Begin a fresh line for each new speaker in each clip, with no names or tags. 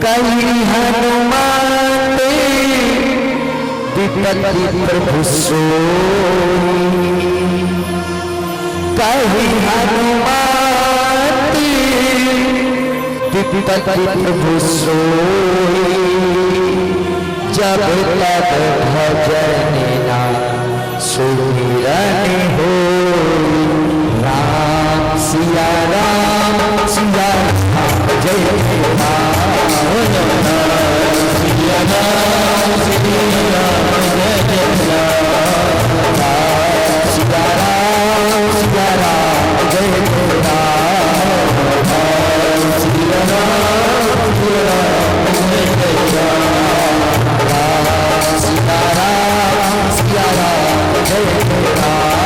कहीं हनुमान विपत्ति प्रभु सोई, कहीं हनुमान विपत्ति प्रभु सोई, जब तक भजन ना सुमिरन हो। राम सिया राम सिया राम जय राम, सिया राम सिया राम जय राम, सिया राम सिया राम जय राम, सिया राम सिया राम जय राम, सिया राम सिया राम जय राम, सिया राम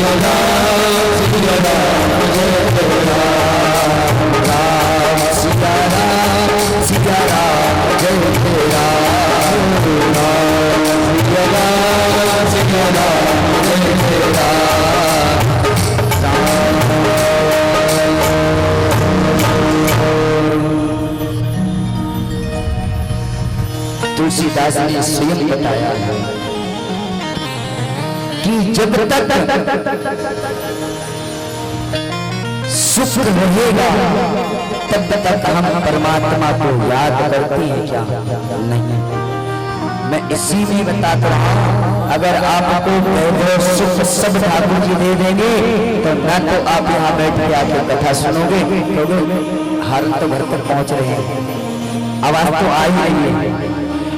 सिया राम जय राम, सिया राम सिया राम जय राम, सिया राम सिया राम जय राम। तुलसीदास ने स्वयं बताया कि जब तक सुख रहेगा तब तक हम परमात्मा को याद करते हैं क्या? नहीं। मैं इसी में बताता रहा, अगर आपको वैभव सुख सब ठाकुर जी दे देंगे तो न तो आप यहाँ बैठ के आके कथा सुनोगे, क्योंकि हर तो घर तक पहुंच रहे हैं, आवाज तो आ ही रही है,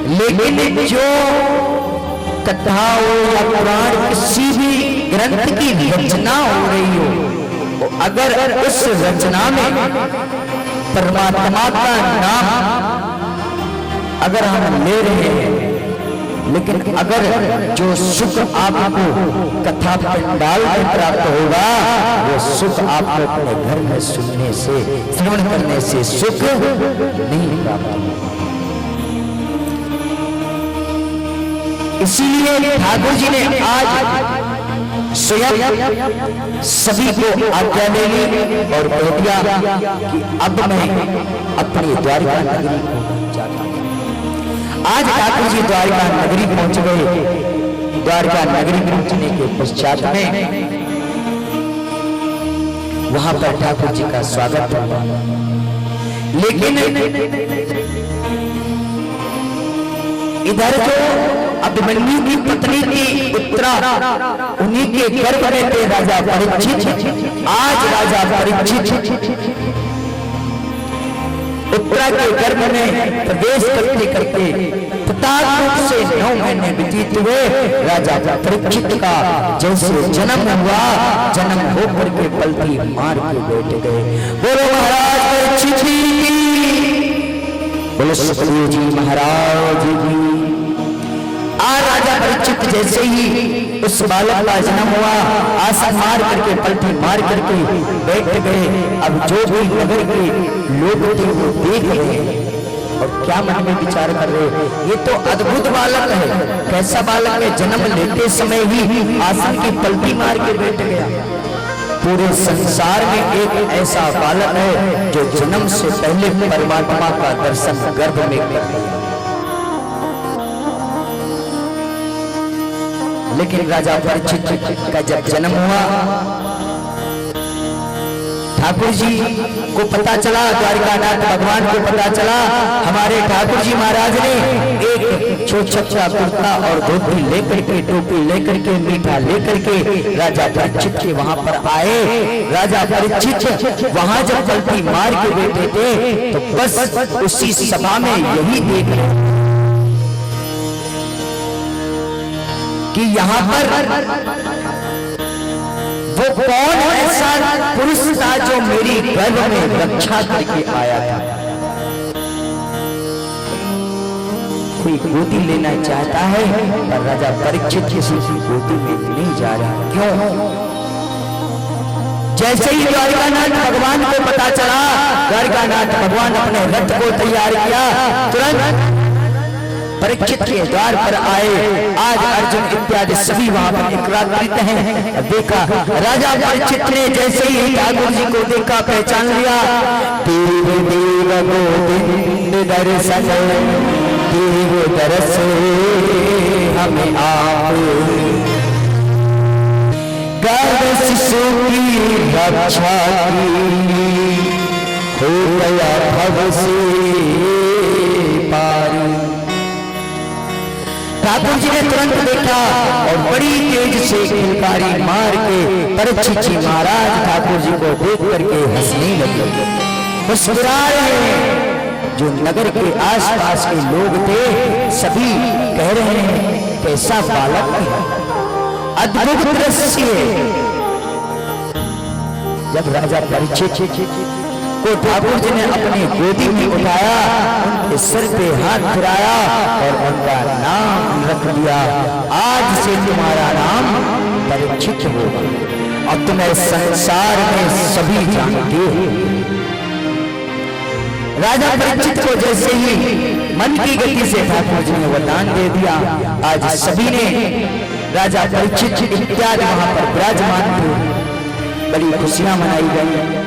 लेकिन जो कथा हो या पुराण किसी भी ग्रंथ की रचना हो रही हो, अगर उस रचना में परमात्मा का नाम अगर हम ले रहे हैं, लेकिन अगर जो सुख आपको कथा पंडाल में प्राप्त होगा, वो सुख आपको अपने घर में सुनने से, श्रवण करने से सुख नहीं प्राप्त होगा। इसीलिए ठाकुर जी ने आज स्वयं सभी को आज्ञा दे दी और कह दिया कि अब मैं अपनी द्वारका नगरी को जाता हूं। आज ठाकुर जी द्वारका नगरी पहुंच गए। द्वारका नगरी पहुंचने के पश्चात में वहां पर ठाकुर जी का स्वागत हुआ, लेकिन इधर जो अभिमन्यु की पत्नी की उत्तरा, उन्हीं के गर्भ में थे राजा परीक्षित। आज राजा परीक्षित उत्तरा के गर्भ में प्रवेश करते करते प्रताप रूप से 9 महीने व्यतीत हुए। राजा परीक्षित का जैसे जन्म हुआ, जन्म होकर के पलटी मार के बैठ गए। बोलो महाराज परीक्षित जी, बोलो सुखदेव जी महाराज जी। राजा परीक्षित जैसे ही उस बालक का जन्म हुआ, आसन मार करके पलटी मार करके बैठ गए। अब जो भी नगर के लोग थे वो देख रहे हैं और क्या मन में विचार कर रहे, ये तो अद्भुत बालक है। कैसा बालक है, जन्म लेते समय ही आसन की पलटी मार के बैठ गया। पूरे संसार में एक ऐसा बालक है जो जन्म से पहले परमात्मा का दर्शन गर्भ में कर लिया। लेकिन राजा परीक्षित का जब जन्म हुआ, ठाकुर जी को पता चला, द्वारकानाथ भगवान को पता चला, हमारे ठाकुर जी महाराज ने एक छोटा कुर्ता और धोती लेकर के, टोपी लेकर के, मीठा लेकर के राजा परीक्षित के वहां पर आए। राजा परीक्षित वहां जब पलटी मार के बैठे थे तो बस उसी सभा में यही देख रहे कि यहाँ पर वो कौन ऐसा पुरुष था जो मेरी गर्भ में रक्षा करके आया था। कोई गोदी लेना चाहता है पर राजा परीक्षित किसी की गोदी में नहीं जा रहा। क्यों? जैसे ही द्वारकानाथ भगवान को पता चला, द्वारकानाथ भगवान अपने रथ को तैयार किया, तुरंत परीक्षित के द्वार पर आए। आज अर्जुन इत्यादि सभी वहां पर एकत्रित हैं। देखा राजा परीक्षित ने जैसे ही ठाकुर जी को देखा, पहचान लिया। देव देव गोविंद दर्शन, देव दरस हमें आप, गर्भ शिशु की रक्षा की, हो गया भव से पार। ठाकुर जी ने तुरंत देखा और बड़ी तेज से किलकारी मार के परीक्षित जी महाराज ठाकुर जी को देख करके हंसने लगे, मुस्कुरा रहे हैं। जो नगर के आसपास के लोग थे सभी कह रहे हैं कैसा बालक है, अद्भुत दृश्य। जब राजा परीक्षित को ठाकुर जी ने अपनी गोदी में उठाया, उनके सिर पे हाथ फिराया और उनका नाम रख दिया। आज से तुम्हारा नाम परीक्षित होगा और तुम्हें संसार में सभी जानते हो। राजा परीक्षित को जैसे ही मन की गति से ठाकुर जी ने वरदान दे दिया, आज सभी ने राजा परीक्षित इत्यादि वहां पर विराजमान थे, बड़ी खुशियां मनाई गई।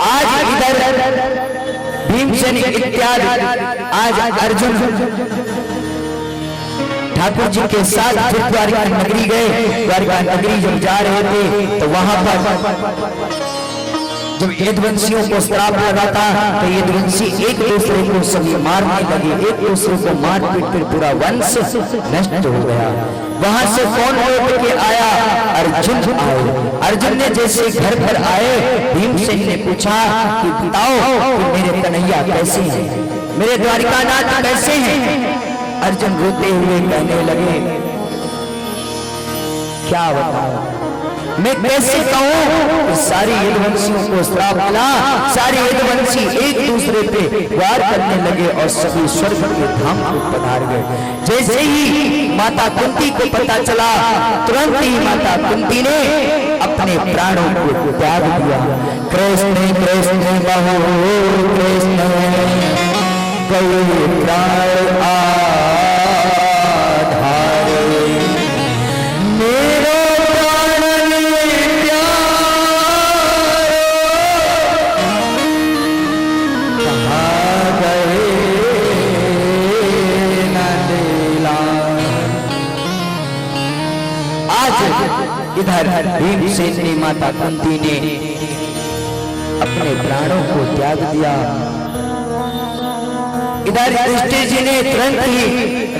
आज इधर भीमसेन इत्यादि, आज अर्जुन ठाकुर जी के साथ फिर द्वारका नगरी गए। द्वारका नगरी जब जा रहे थे तो वहां पर जब यदुवंशियों को श्राप लगा था तो यदुवंशी एक दूसरे को सभी मारने लगे, एक दूसरे को मार पीट कर पूरा वंश नष्ट हो गया। वहां से कौन लौट के आया? अर्जुन आए। अर्जुन ने जैसे घर पर आए, भीमसेन ने पूछा कि बताओ कि मेरे कन्हैया कैसे हैं, मेरे द्वारिकानाथ कैसे हैं? अर्जुन रोते हुए कहने लगे क्या बताओ, मैं कैसे कहूं कि सारी यदुवंशियों को श्राप मिला, सारे यदुवंशी एक दूसरे पे वार करने लगे और सभी स्वर्ग के धाम को पधार गए। जैसे ही माता कुंती को पता चला, तुरंत ही माता कुंती ने अपने प्राणों को त्याग दिया। कृष्ण कृष्ण बहु कृष्ण गए प्राण इधर भीमसेन ने माता कुंती ने अपने प्राणों को त्याग दिया। इधर युधिष्ठिर जी ने तुरंत ही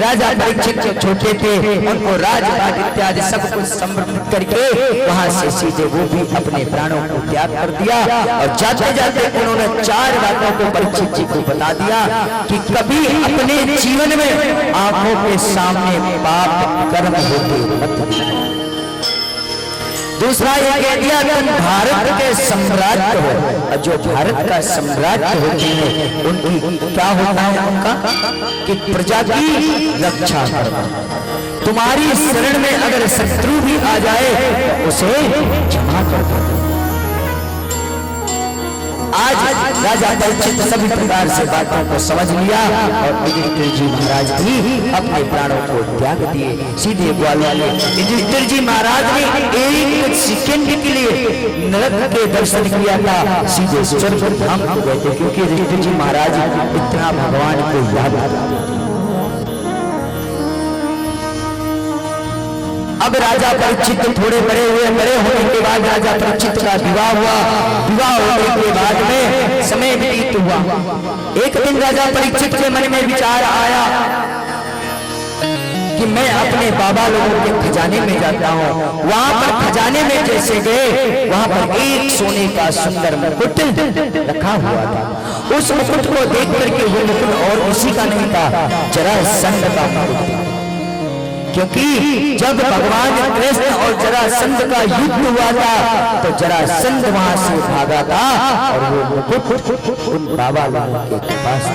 राजा परीक्षित जो छोटे थे उनको राजपाट इत्यादि सब कुछ समर्पित करके वहां से सीधे वो भी अपने प्राणों को त्याग कर दिया। और जाते जाते उन्होंने 4 बातों को परीक्षित जी को बता दिया कि कभी अपने जीवन में आंखों के सामने पाप कर्म होते मत। दूसरा ये कह दिया तुम भारत के सम्राट हो, और जो भारत का सम्राट होते हैं उनकी क्या होता है उनका कि प्रजा की रक्षा करना। तुम्हारी शरण में अगर शत्रु भी आ जाए तो उसे क्षमा कर दो। आज राजा परीक्षित सभी प्रकार से बातों को समझ लिया और युधिष्ठिर जी महाराज भी अपने प्राणों को त्याग दिए। सीधे ग्वालियर में युधिष्ठिर जी महाराज ने 1 सेकंड के लिए नरक के दर्शन किया था, सीधे स्वर्ग धाम को गए थे, क्योंकि युधिष्ठिर जी महाराज इतना भगवान को याद करते थे। अब राजा परीक्षित थोड़े बड़े हुए, बड़े होने के बाद राजा परीक्षित का विवाह हुआ। विवाह होने के बाद में समय व्यतीत हुआ। एक दिन राजा परीक्षित के मन में विचार आया कि मैं अपने बाबा लोगों के खजाने में जाता हूँ। वहां पर खजाने में जैसे गए, वहां पर एक सोने का सुंदर मुकुट रखा हुआ था। उस मुकुट को देख करके वो मुकुट और किसी का नहीं था, जरासंध का मुकुट था। क्योंकि जब भगवान कृष्ण और जरासंध का युद्ध हुआ था तो जरासंध वहां से भागा था और वो मुकुट उन बाबा लोगों के पास।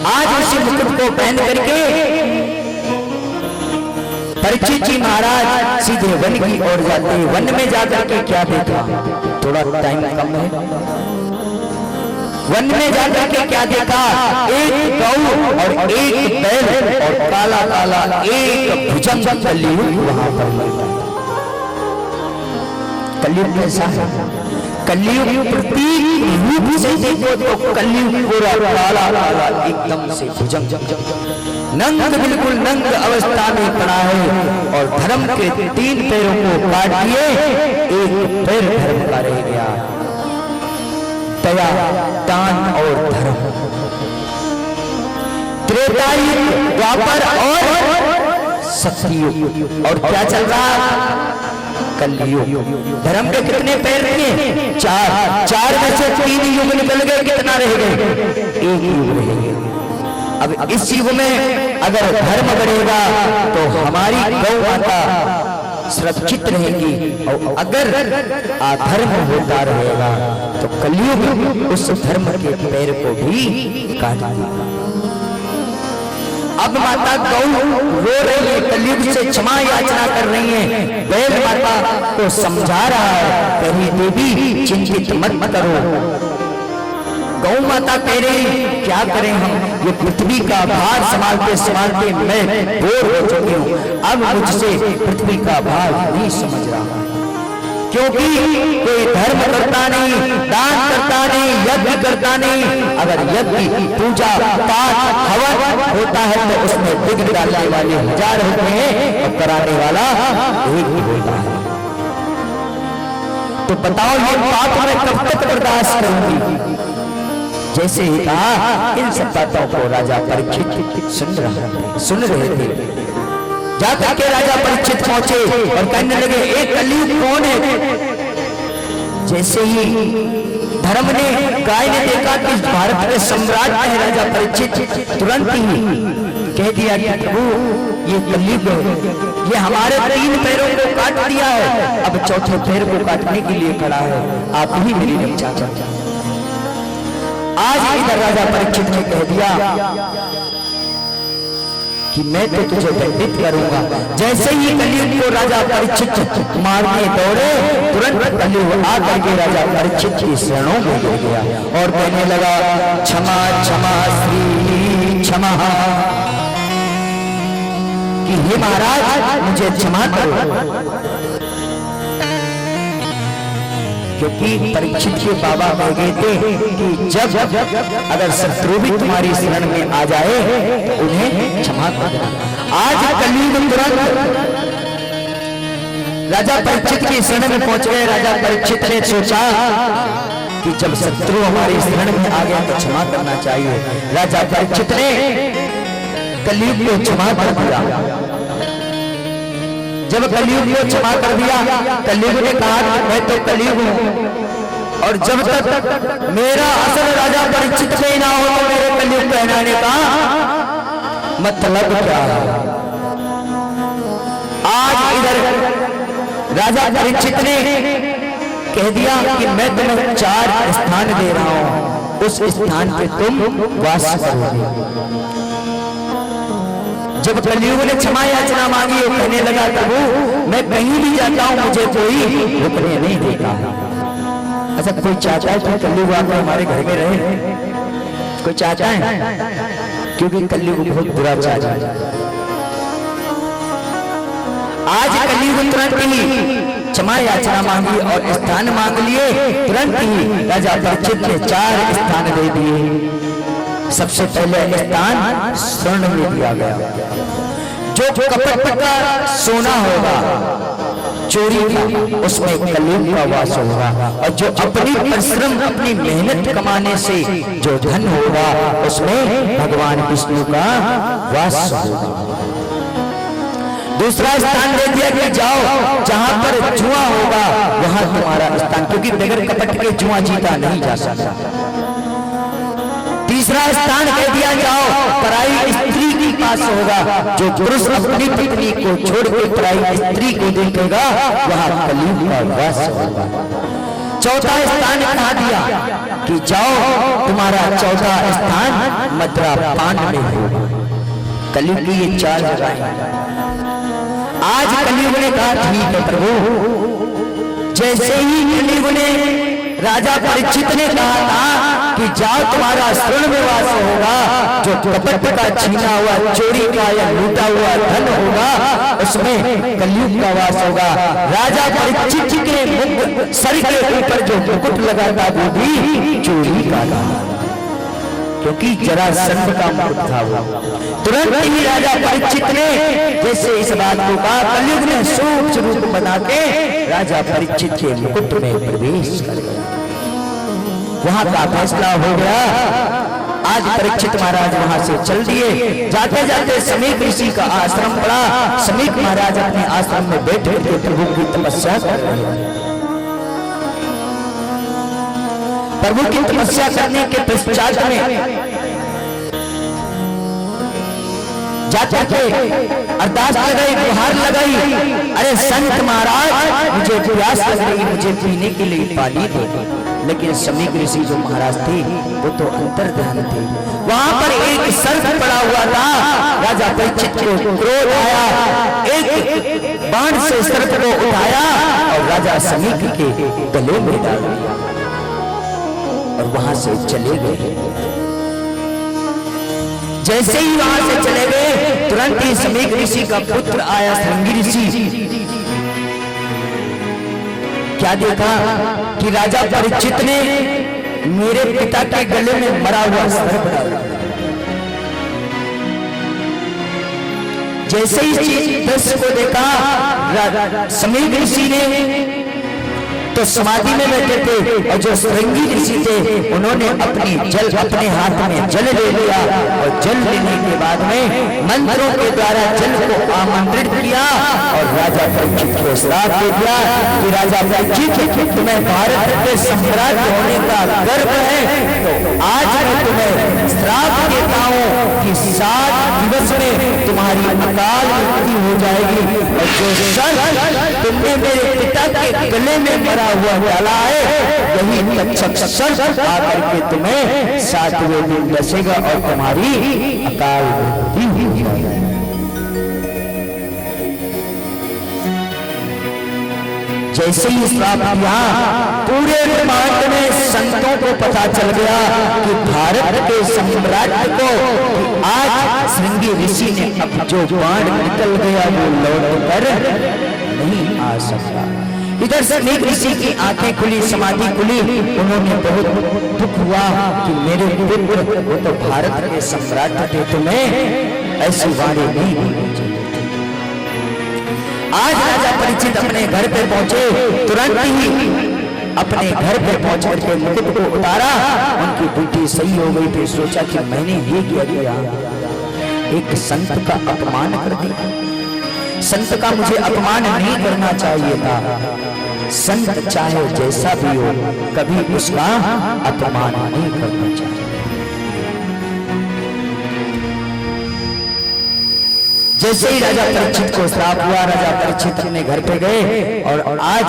आज उसी मुकुट को पहन करके परीक्षित जी महाराज सीधे वन की ओर जाते। वन में जाकर के क्या देखा, थोड़ा टाइम कम है, वन में जाकर के क्या देखा, एक गौ और एक बैल और काला काला एक भुजंग कलयुग वहां पर। कलयुग कैसा है? कलयुग प्रतीक रूप से देखो तो कलयुग पूरा काला काला एकदम से भुजंग नंग, बिल्कुल नंग अवस्था में पड़ा है और धर्म के 3 पैरों को काट दिए, एक पैर धर्म का रह गया। दया, दान और धर्म। त्रेता युग, द्वापर और सतयुग। और क्या चल रहा? कलयुग। धर्म के कितने पैर थे? 4। 4 में से 3 युग निकल गए, कितना रह गए? 1 युग रह गए। अब इस युग में अगर धर्म बढ़ेगा तो हमारी गौ माता सुरक्षित रहेगी, और अगर अधर्म होता रहेगा तो कलयुग उस धर्म के पैर को भी काट देगा। अब माता गौ रो रही है, कलयुग से क्षमा याचना कर रही है, बैल माता को समझा रहा है, कहीं देवी चिंतित मत करो। गौ माता कह रही क्या करें हम, ये पृथ्वी का भार संभालते संभालते मैं बोर हो चुकी हूँ, अब मुझसे पृथ्वी का भार नहीं समझ रहा, क्योंकि कोई धर्म करता नहीं, दान करता नहीं, यज्ञ करता नहीं। अगर यज्ञ, पूजा, पाठ, हवन होता है तो उसमें विघ्न डालने वाले 1000 होते हैं और कराने वाला एक ही होता है। तो बताओ ये पाप मैं कब तक बर्दाश्त करूंगी? जैसे ही कहा, इन सब बातों को राजा परीक्षित सुन रहे थे। जाकर के राजा परीक्षित पहुंचे और कहने लगे, एक कलयुग कौन है? जैसे ही धर्म ने, गाय ने देखा कि भारत के सम्राट है राजा परीक्षित, तुरंत ही कह दिया कि प्रभु ये कलयुग है, ये हमारे 3 पैरों को काट दिया है, अब 4थे पैर को काटने के लिए खड़ा है, आप ही मेरी रक्षा करें। आज इधर राजा परीक्षित ने कह दिया कि मैं तो तुझे दंडित करूंगा। जैसे ही कलयुग को राजा परीक्षित मारने दौड़े, तुरंत कलयुग आकर के राजा परीक्षित की शरणों में गिर गया और कहने लगा, क्षमा क्षमा श्री क्षमा, कि हे महाराज मुझे क्षमा करो। क्योंकि परीक्षित के बाबा कह गए थे कि जब अगर शत्रु भी तुम्हारी शरण में आ जाए तो उन्हें क्षमा कर देना। आज कलयुग तुरंत राजा परीक्षित की शरण में पहुंच गए। राजा परीक्षित ने सोचा कि जब शत्रु हमारी शरण में आ गया तो क्षमा करना चाहिए। राजा परीक्षित ने कलयुग को क्षमा कर दिया। जब कलयुग को क्षमा कर दिया, कलयुग ने कहा मैं तो कलयुग हूं और जब तक मेरा असल राजा परीक्षित में ना हो तो मेरे कलयुग कहलाने का मतलब क्या है। आज इधर राजा परीक्षित ने कह दिया कि मैं तुम्हें 4 स्थान दे रहा हूं, उस स्थान पे तुम वास करोगे। जब कलयुग ने क्षमा याचना मांगी, वो कहने लगा प्रभु मैं कहीं भी जाता हूं मुझे कोई रुकने नहीं देता। अच्छा कोई चाहता है कि कलयुग आकर हमारे घर में रहे? कोई चाहता है? क्योंकि कलयुग बहुत बुरा चाहता है। आज कलयुग तुरंत ही क्षमा याचना मांगी और स्थान मांग लिए। तुरंत ही राजा परीक्षित ने 4 स्थान दे दिए। सबसे पहले स्थान स्वर्ण में दिया गया। जो कपट का सोना होगा, चोरी का, उसमें कलयुग का वास होगा। और जो अपनी परिश्रम, अपनी मेहनत कमाने से जो धन होगा, उसमें भगवान विष्णु का वास होगा। दूसरा स्थान दे दिया कि जाओ जहां पर जुआ होगा वहां तुम्हारा स्थान, क्योंकि बगैर कपट के जुआ जीता नहीं जा सकता। तीसरा स्थान कह दिया जाओ पराई स्त्री के पास होगा। जो पुरुष अपनी पत्नी को छोड़ के पराई स्त्री को देखेगा वहां कलयुग का वास होगा। चौथा स्थान कहा दिया कि जाओ तुम्हारा चौथा स्थान मथुरा पान में होगा। कलयुग की ये 4 जगह। आज कलयुग ने कहा ठीक है प्रभु। जैसे ही कलयुग ने राजा परीक्षित ने कहा था कि जाओ तुम्हारा शरण में वास होगा, जो कपट का छीना हुआ चोरी का या लूटा हुआ धन होगा उसमें कलयुग का वास होगा। राजा परीक्षित के मुख सर के ऊपर जो मुकुट लगा था वो भी चोरी का था, क्योंकि जरासंध का मुकुट था वो। तुरंत ही राजा परीक्षित ने जैसे इस बात को कहा, कलयुग ने सूक्ष्म रूप बना के राजा परीक्षित के मुकुट में प्रवेश कर गया। वहां का फैसला हो गया। आज परीक्षित महाराज वहां से चल दिए। जाते जाते समीक ऋषि का आश्रम पड़ा। समीक महाराज अपने आश्रम में बैठे थे, प्रभु की तपस्या कर रहे थे। प्रभु की तपस्या करने के पश्चात में जाते थे अरदास लगाई, गुहार लगाई, अरे संत महाराज मुझे प्यास लग रही, मुझे पीने के लिए पानी दो। लेकिन समीक ऋषि जो महाराज थे वो तो अंतर ध्यान थे। वहां पर एक सर्प पड़ा हुआ था। राजा परीक्षित को क्रोध आया, एक बाण से सर्प को उठाया और राजा समीक के गले में डाल दिया और वहां से चले गए। जैसे ही वहां से चले गए तुरंत ही समीक ऋषि का पुत्र आया श्रृंगी ऋषि। क्या देखा कि राजा परीक्षित ने मेरे पिता के गले में मरा हुआ सर्प डाला। जैसे ही दृश्य को देखा समीक ऋषि ने तो समाधि में बैठे थे और जो श्रृंगी ऋषि थे उन्होंने अपने हाथ में जल ले लिया और जल लेने के बाद में मंत्रों के द्वारा जल को आमंत्रित किया और राजा परीक्षित को श्राप दे दिया कि राजा परीक्षित तुम्हें भारत के सम्राट होने का गर्व है, तो आज मैं तुम्हें श्राप देता हूँ कि 7 दिवस में तुम्हारी अकाल मृत्यु हो जाएगी और जो सर्प तुमने मेरे पिता के गले में मरा हुआ डाला है यही तक्षक सर्प आकर के तुम्हें 7वें दिन डसेगा और तुम्हारी अकाल मृत्यु हो जाएगी। जैसे ही श्राप किया पूरे ब्रह्मांड में संतों को पता चल गया कि भारत के सम्राट को आज श्रृंगी ऋषि ने अब जो बाण निकल गया वो लौट कर नहीं आ सकता। इधर समीक ऋषि की आंखें खुली, समाधि खुली। उन्होंने बहुत दुख हुआ कि मेरे पुत्र वो तो भारत के सम्राट थे, तुम्हें ऐसी वाणी नहीं होनी चाहिए। आज राजा परीक्षित अपने घर पे पहुंचे, तुरंत ही अपने घर पे पहुंच करके मुकुट को उतारा। उनकी ड्यूटी सही हो गई। फिर सोचा कि मैंने ये किया, एक संत का अपमान कर दिया। संत का मुझे अपमान नहीं करना चाहिए था। संत चाहे जैसा भी हो कभी उसका अपमान नहीं करना चाहिए। जैसे ही राजा परीक्षित को श्राप हुआ, राजा परीक्षित अपने घर पे गए और आज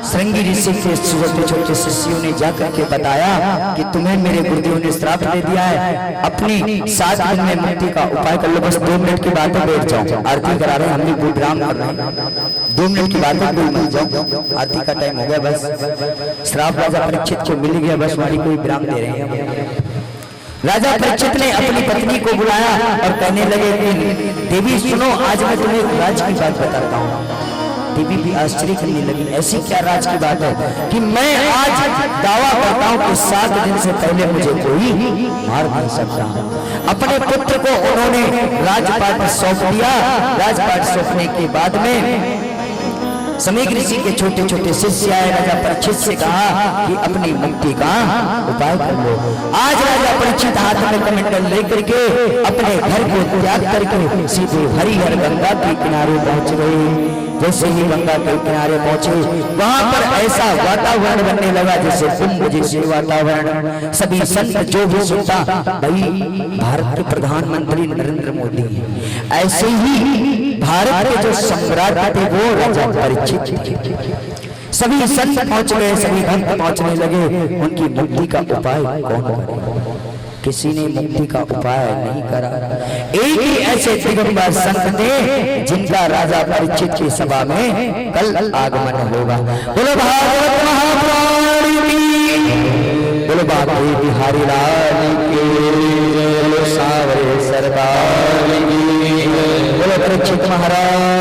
श्रृंगी ऋषि के छोटे छोटे शिष्यों ने जाकर के बताया कि तुम्हें मेरे गुरुदेव ने श्राप दे दिया है, अपनी 7 दिन में मुक्ति का उपाय कर लो। बस 2 मिनट की बात है, बैठ जाओ। आरती करा रहे हैं, हम भी कोई विराम कर रहे हैं। 2 मिनट की बात है, कोई मत जाओ, आरती का टाइम हो गया। बस श्राप राजा परीक्षित को मिल गया, बस वाली कोई विराम दे रहे हैं। राजा परीक्षित ने अपनी पत्नी को बुलाया और कहने लगे कि देवी सुनो, आज मैं तुम्हें एक राज की बात बताता हूँ। देवी भी आश्चर्य करने लगी, ऐसी क्या राज की बात है कि मैं आज दावा करता हूँ कि 7 दिन से पहले मुझे कोई मार नहीं सकता। अपने पुत्र को उन्होंने राजपाट सौंप दिया। राजपाट सौंपने के बाद में समीक ऋषि के छोटे छोटे शिष्य आए। राजा परीक्षित से कहा कि अपनी मुक्ति का उपाय कर लो। आज राजा परीक्षित हाथ में कमंडल लेकर के अपने घर को त्याग करके सीधे हरिहर गंगा के किनारे पहुंच गए। जैसे ही गंगा के किनारे पहुंचे वहां पर ऐसा वातावरण बनने लगा जैसे कुंभ जैसे वातावरण। सभी संत जो भी सुनता, भाई भारत के प्रधानमंत्री नरेंद्र मोदी, ऐसे ही भारत के जो सम्राट थे वो राजा परीक्षित थे। सभी संत पहुंच गए, सभी भक्त पहुंचने लगे। उनकी मुक्ति का उपाय कौन करे? किसी ने मुक्ति का उपाय नहीं करा। एक ही ऐसे दिगंबर संत थे जिनका राजा परीक्षित की सभा में कल आगमन होगा। बोलो भागवत महापुराण की, बोलो बाबा बिहारी लाल की, बोलो सावरे सरदार की, बोलो परीक्षित महाराज